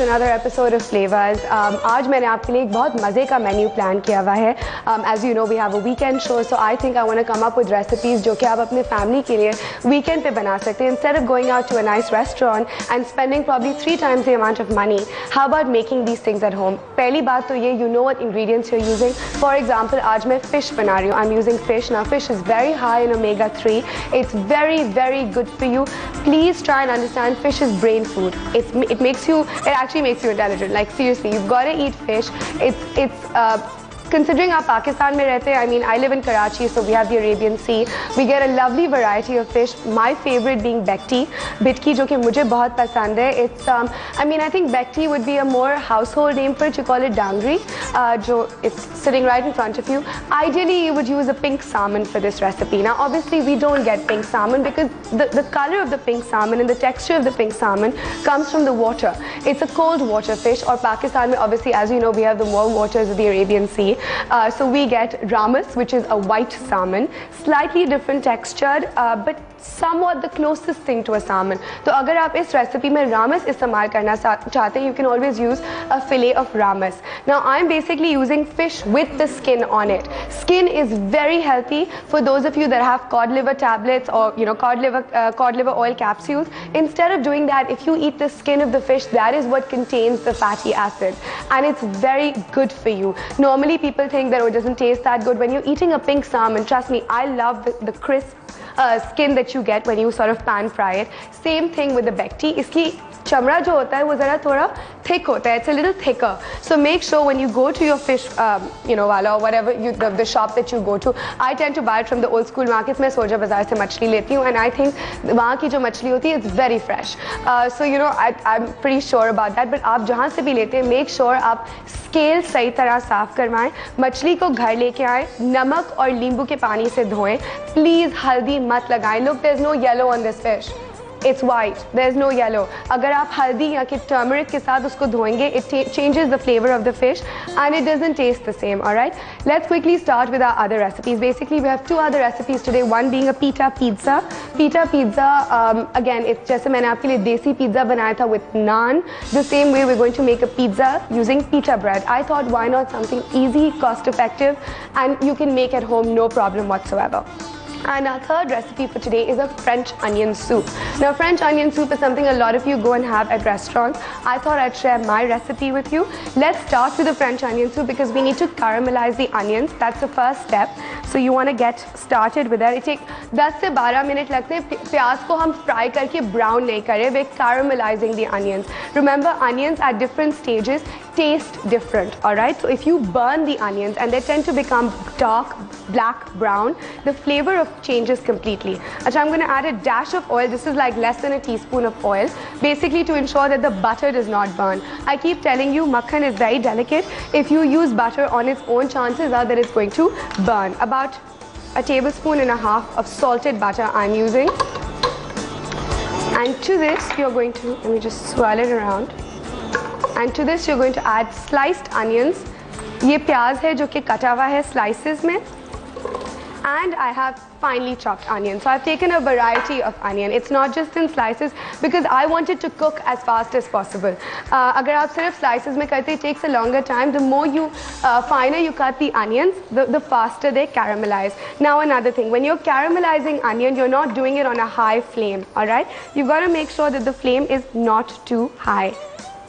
to another episode of Flavours. आज मैंने आपके लिए एक बहुत मज़े का मेन्यू प्लान किया हुआ है. As you know, we have a weekend show, so I think I want to come up with recipes जो कि आप अपने family के लिए weekend पे बना सकते हैं. Instead of going out to a nice restaurant and spending probably 3 times the amount of money, how about making these things at home? पहली बात तो ये, you know what ingredients you're using. For example, आज मैं fish बना रही हूँ. I'm using fish. Now fish is very high in omega-3. It's very, very good for you. Please try and understand fish is brain food. It actually makes you intelligent. Like seriously, you've got to eat fish. Considering आप पाकिस्तान में रहते हैं, I mean, I live in Karachi, so we have the Arabian Sea. We get a lovely variety of fish. My favorite being bekti, bitki, जो कि मुझे बहुत पसंद है. It's, I mean, I think bekti would be a more household name for it. You call it dangri, जो it's sitting right in front of you. Ideally, you would use a pink salmon for this recipe. Now, obviously, we don't get pink salmon because the color of the pink salmon and the texture of the pink salmon comes from the water. It's a cold water fish. Or Pakistan, obviously, as you know, we have the warm waters of the Arabian Sea. So we get ramus, which is a white salmon, slightly different textured, but somewhat the closest thing to a salmon. So अगर आप इस recipe में ramus इस्तेमाल करना चाहते हैं, you can always use a fillet of ramus. Now I'm basically using fish with the skin on it. Skin is very healthy for those of you that have cod liver tablets or cod liver oil capsules. Instead of doing that, if you eat the skin of the fish, that is what contains the fatty acids, and it's very good for you. Normally people think that it doesn't taste that good. When you're eating a pink salmon, trust me, I love the crisp skin that you get when you sort of pan fry it. Same thing with the bekti. इसकी चमड़ा जो होता है वो ज़रा थोड़ा thick होता है. It's a little thicker. So make sure when you go to your fish, wala or whatever the shop that you go to. I tend to buy it from the old school markets. मैं सोजा बाजार से मछली लेती हूँ, and I think वहाँ की जो मछली होती है, it's very fresh. So I'm pretty sure about that. But आप जहाँ से भी लेते हैं, make sure आप स्केल सही तरह साफ करवाएं. मछली को घर लेके आएं, नमक और नींबू के पानी से धोएं. प्लीज हल्दी मत लगाएं. Look, there's no yellow on this fish. It's white. There's no yellow. अगर आप हल्दी या कि turmeric के साथ उसको धोएंगे, it changes the flavor of the fish and it doesn't taste the same. All right. Let's quickly start with our other recipes. Basically, we have 2 other recipes today. One being a pita pizza. Pita pizza, again, it's जैसे मैंने आपके लिए देसी pizza बनाया था with naan. The same way we're going to make a pizza using pita bread. I thought, why not something easy, cost-effective, and you can make at home, no problem whatsoever. And our third recipe for today is a French onion soup. Now, French onion soup is something a lot of you go and have at restaurants. I thought I'd share my recipe with you. Let's start with the French onion soup because we need to caramelize the onions. That's the first step. So you want to get started with that. It takes 10 से 12 minute लगते हैं. प्याज को हम fry करके brown नहीं करें. We're caramelizing the onions. Remember, onions at different stages taste different. All right. So if you burn the onions and they tend to become dark, black, brown, the flavor of changes completely. Achha, I'm going to add a dash of oil. This is like less than a teaspoon of oil, basically to ensure that the butter does not burn. I keep telling you, makhan is very delicate. If you use butter on its own, chances are that it's going to burn. About a tablespoon and a half of salted butter I'm using. And to this, you're going to, let me just swirl it around. And to this, you're going to add sliced onions. ये प्याज है जो कि कटा हुआ है slices में. And I have finely chopped onion. So I've taken a variety of onion. It's not just in slices because I want it to cook as fast as possible. अगर आप सिर्फ slices में करते, it takes a longer time. The more you finer you cut the onions, the faster they caramelize. Now another thing, when you're caramelizing onion, you're not doing it on a high flame. All right, you've got to make sure that the flame is not too high.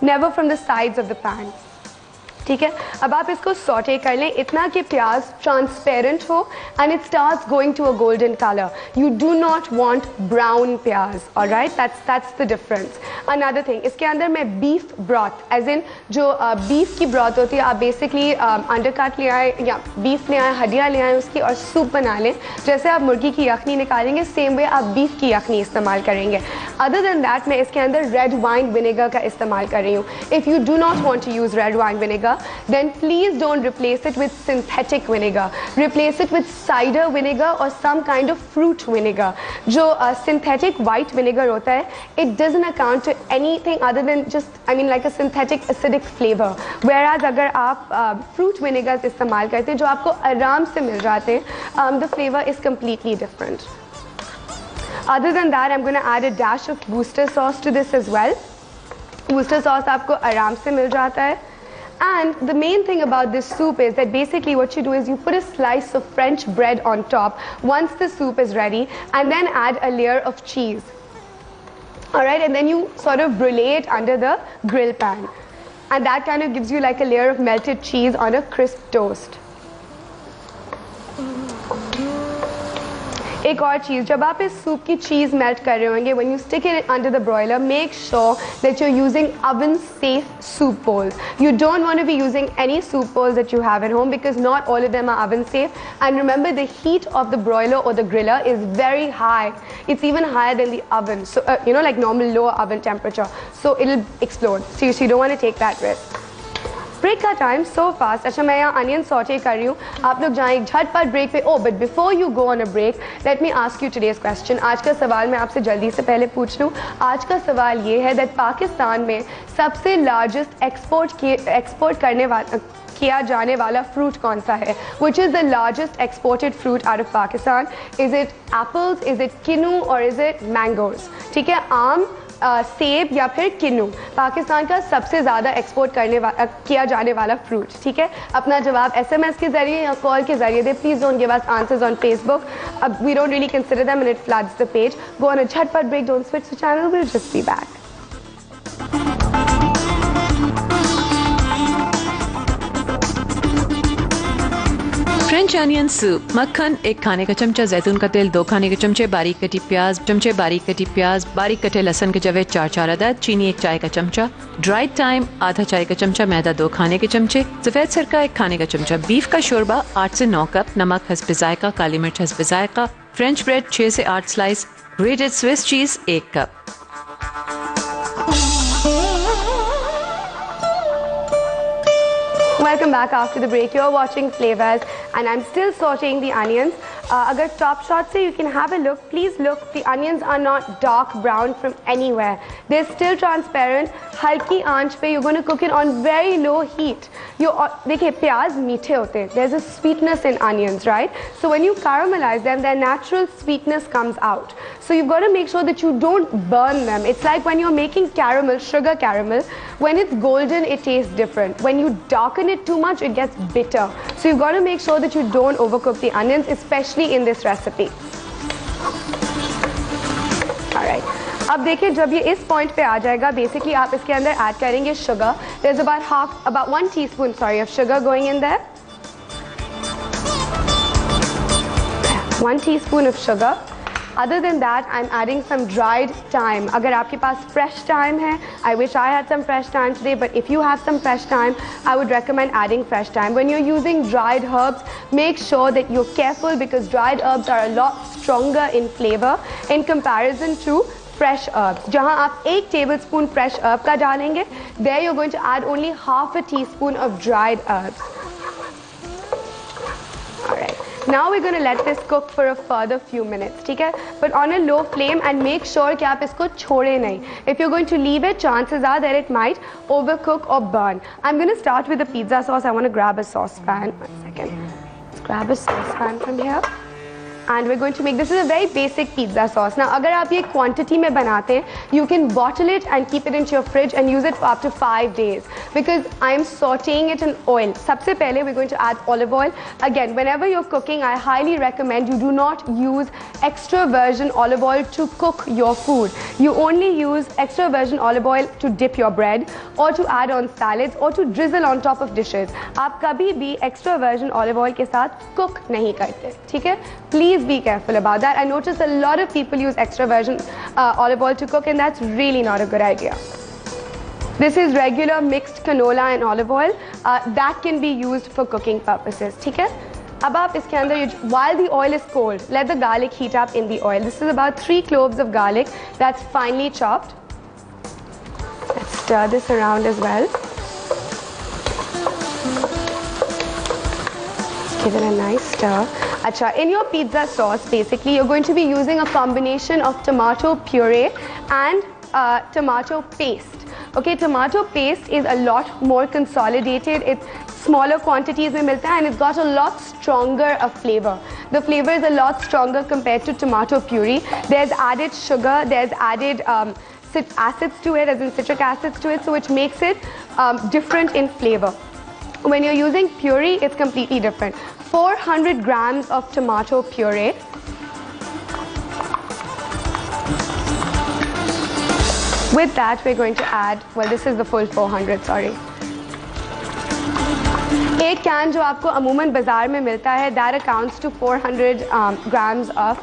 Never from the sides of the pan. ठीक है, अब आप इसको saute कर लें इतना कि प्याज ट्रांसपेरेंट हो and it starts going to a golden color. You do not want brown प्याज. All right, that's the difference. Another thing, इसके अंदर मैं beef broth, as in जो beef की broth होती है, आप basically undercut ले आए या beef ले आए, हड्डियाँ ले आए उसकी और सूप बना लें. जैसे आप मुर्गी की यखनी निकालेंगे, same way आप beef की यखनी इस्तेमाल करेंगे. Other than that, मैं इसके अंदर red wine vinegar का इस्तेमाल कर रही हूँ. If you do not want to use red wine vinegar, then please don't replace it with synthetic vinegar. Replace it with cider vinegar or some kind of fruit vinegar. जो synthetic white vinegar होता है, it doesn't account to anything other than just, I mean, like a synthetic acidic flavor. Whereas अगर आप fruit vinegars इस्तेमाल करते हैं, जो आपको आराम से मिल जाते हैं, the flavor is completely different. Other than that, I'm going to add a dash of booster sauce to this as well. Worcester sauce आपको आराम से मिल जाता है. And the main thing about this soup is that basically what you do is you put a slice of French bread on top once the soup is ready, and then add a layer of cheese. Alright, and then you sort of brulee it under the grill pan. And that kind of gives you like a layer of melted cheese on a crisp toast. एक और चीज़, जब आप इस soup की चीज़ melt कर रहे होंगे, when you stick it under the broiler, make sure that you're using oven-safe soup bowls. You don't want to be using any soup bowls that you have at home because not all of them are oven-safe. And remember, the heat of the broiler or the griller is very high. It's even higher than the oven, so you know, like normal lower oven temperature. So it'll explode. So you don't want to take that risk. Break का time so fast. अच्छा, मैं यहाँ onion saute कर रही हूँ, आप लोग जाएं झटपट ब्रेक पे. Oh but before you go on a break, let me ask you today's question. आज का सवाल मैं आपसे जल्दी से पहले पूछ लूँ. आज का सवाल ये है दैट पाकिस्तान में सबसे लार्जेस्ट एक्सपोर्ट करने वाला किया जाने वाला फ्रूट कौन सा है? Which is the largest exported fruit out of Pakistan? Is it apples, is it kinnow or is it mangoes? ठीक है, आम, सेब या फिर किन्नू पाकिस्तान का सबसे ज़्यादा एक्सपोर्ट किया जाने वाला फ्रूट. ठीक है, अपना जवाब SMS के ज़रिए या कॉल के ज़रिए दे. Please don't give us answers on Facebook. We don't really consider them and it floods the page. Go on a झटपट break, don't switch the channel, will just be back. French onion soup. मक्खन 1 खाने का चमचा, जैतून का तेल 2 खाने के चमचे, बारीक कटी प्याज चमचे, बारीक कटी प्याज, बारीक कटे लहसुन के जवे 4 अदद, चीनी 1 चाय का चमचा, ड्राइड टाइम आधा चाय का चमचा, मैदा 2 खाने के चमचे, सफेद सिरका 1 खाने का चमचा, बीफ का शोरबा 8 से 9 कप, नमक हस्ब जायका, काली मिर्च हस्ब जायका, फ्रेंच ब्रेड 6 से 8 slice, grated Swiss cheese 1 cup. Welcome back after the break. You're watching Flavours and I'm still sauteing the onions. Agar top shot se you can have a look. Please look, the onions are not dark brown from anywhere. They're still transparent. Halki aanch pe you're going to cook it on very low heat. देखिए प्याज मीठे होते हैं. There's a sweetness in onions, right? So when you caramelize them, their natural sweetness comes out. So you've got to make sure that you don't burn them. It's like when you're making caramel, sugar caramel, when it's golden, it tastes different. When you darken it too much, it gets bitter. So you've got to make sure that you don't overcook the onions, especially in this recipe. Alright. अब देखिए जब ये इस point पे आ जाएगा, basically आप इसके अंदर ऐड करेंगे sugar. There's about 1 teaspoon of sugar going in there. 1 teaspoon of sugar. Other than that, I'm adding some dried thyme. अगर आपके पास fresh thyme है, I wish I had some fresh thyme today, but if you have some fresh thyme, I would recommend adding fresh thyme. When you're using dried herbs, make sure that you're careful because dried herbs are a lot stronger in flavor in comparison to fresh herbs. जहाँ आप 1 tablespoon fresh herb का डालेंगे, there you're going to add only half a teaspoon of dried herbs. Alright. Now we're going to let this cook for a further few minutes, ठीक है? But on a low flame and make sure कि आप इसको छोड़े नहीं. If you're going to leave it, chances are that it might overcook or burn. I'm going to start with the pizza sauce. I want to grab a saucepan. 1 second. Let's grab a saucepan from here. And we're going to make, this is a very basic pizza sauce. Now, अगर आप ये quantity में बनाते हैं, you can bottle it and keep it into your fridge and use it for up to 5 days. Because I'm sauteing it in oil. सबसे पहले we're going to add olive oil. Again, whenever you're cooking, I highly recommend you do not use extra virgin olive oil to cook your food. You only use extra virgin olive oil to dip your bread or to add on salads or to drizzle on top of dishes. आप कभी भी extra virgin olive oil के साथ cook नहीं करते, ठीक है? Please be careful about that. I notice a lot of people use extra virgin olive oil to cook and that's really not a good idea. This is regular mixed canola and olive oil. That can be used for cooking purposes. ठीक है? अब आप इसके अंदर, while the oil is cold, let the garlic heat up in the oil. This is about 3 cloves of garlic that's finely chopped. Let's stir this around as well. Give it a nice stir. Acha, in your pizza sauce, basically, you're going to be using a combination of tomato puree and tomato paste. Okay, tomato paste is a lot more consolidated. It's smaller quantities mein milta hai and it's got a lot stronger a flavor. The flavor is a lot stronger compared to tomato puree. There's added sugar, there's added acids to it, as in citric acids to it, so which makes it different in flavor. When you're using puree, it's completely different. 400 grams of tomato puree. With that, we're going to add, well, this is the full 400, sorry. एक can जो आपको अमूमन बाजार में मिलता है, that accounts to 400 grams of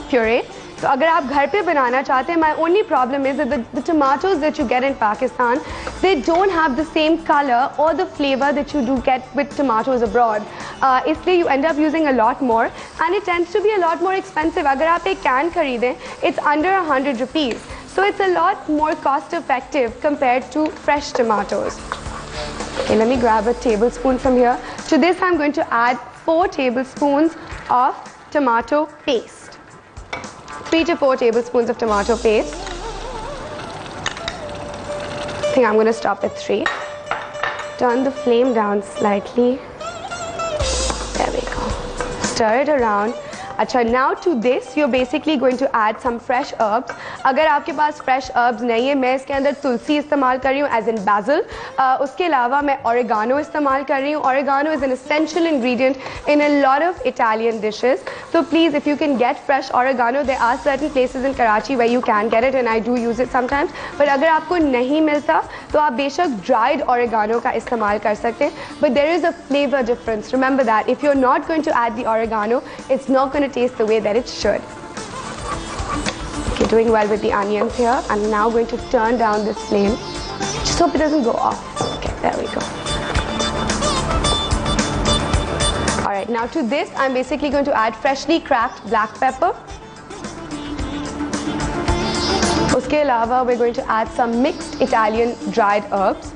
puree. So अगर आप घर पे बनाना चाहते हैं, my only problem is that the tomatoes that you get in Pakistan, they don't have the same color or the flavor that you do get with tomatoes abroad. इसलिए you end up using a lot more and it tends to be a lot more expensive. अगर आप एक can खरीदें, it's under 100 rupees. So it's a lot more cost effective compared to fresh tomatoes. Okay, let me grab a tablespoon from here. To this I'm going to add 4 tablespoons of tomato paste. 3 to 4 tablespoons of tomato paste. I think I'm going to stop at 3. Turn the flame down slightly. There we go. Stir it around. अच्छा, now to this you're basically going to add some fresh herbs. अगर आपके पास fresh herbs नहीं है, मैं इसके अंदर तुलसी इस्तेमाल कर रही हूँ, as in basil. उसके अलावा मैं oregano इस्तेमाल कर रही हूँ. Oregano is an essential ingredient in a lot of Italian dishes. So please, if you can get fresh oregano, there are certain places in Karachi where you can get it, and I do use it sometimes. But अगर आपको नहीं मिलता, तो आप बेशक dried oregano का इस्तेमाल कर सकते हैं. But there is a flavor difference. Remember that. If you're not going to add the oregano, it's not going to taste the way that it should. Okay, doing well with the onions here. I'm now going to turn down this flame. Just hope it doesn't go off. Okay, there we go. Alright, now to this I'm basically going to add freshly cracked black pepper. Uske alawa we're going to add some mixed Italian dried herbs.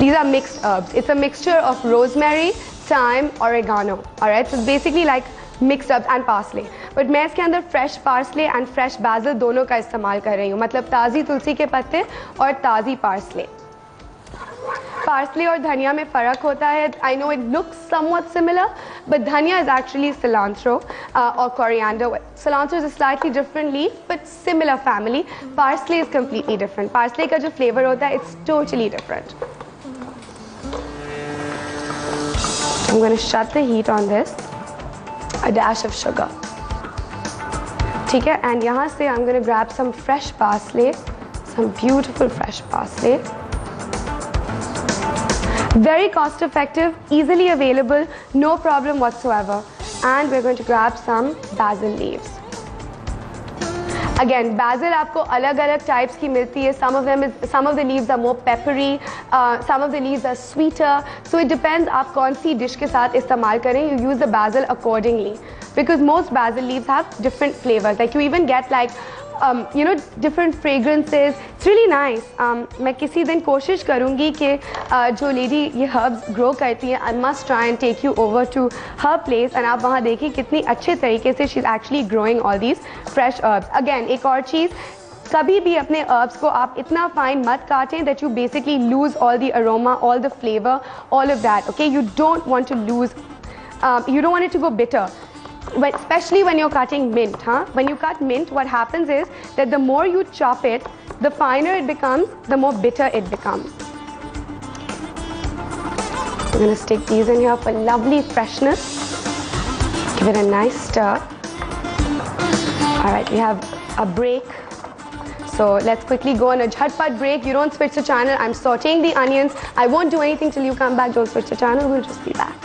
These are mixed herbs. It's a mixture of rosemary, thyme, oregano. Alright, so it's basically like mixed up and parsley. But मैं इसके अंदर fresh parsley and fresh basil दोनों का इस्तेमाल कर रही हूँ. मतलब ताज़ी तुलसी के पत्ते और ताज़ी parsley. Parsley और धनिया में फ़र्क होता है. I know it looks somewhat similar, but dhania is actually cilantro or coriander. Cilantro is a slightly different leaf, but similar family. Parsley is completely different. Parsley का जो flavor होता है, it's totally different. I'm going to shut the heat on this. A dash of sugar. ठीक है, and यहाँ से I'm going to grab some fresh parsley, some beautiful fresh parsley. Very cost effective, easily available, no problem whatsoever. And we're going to grab some basil leaves. Again, basil आपको अलग-अलग types की मिलती है. Some of the leaves are more peppery, some of the leaves are sweeter. So it depends आप कौन सी dish के साथ इस्तेमाल करें. You use the basil accordingly, because most basil leaves have different flavors. Like you even get like different fragrances. It's really nice. मैं किसी दिन कोशिश करूँगी कि जो lady ये herbs grow करती है, I must try and take you over to her place and आप वहाँ देखिए कितनी अच्छे तरीके से she's actually growing all these fresh herbs. Again, एक और चीज़, कभी भी अपने herbs को आप इतना fine मत काटें that you basically lose all the aroma, all the flavor, all of that. Okay, you don't want to lose. You don't want it to go bitter. But especially when you're cutting mint, When you cut mint, what happens is that the more you chop it, the finer it becomes, the more bitter it becomes. We're going to stick these in here for lovely freshness. Give it a nice stir. Alright, we have a break. So let's quickly go on a jhatpat break. You don't switch the channel. I'm sauteing the onions. I won't do anything till you come back. Don't switch the channel. We'll just be back.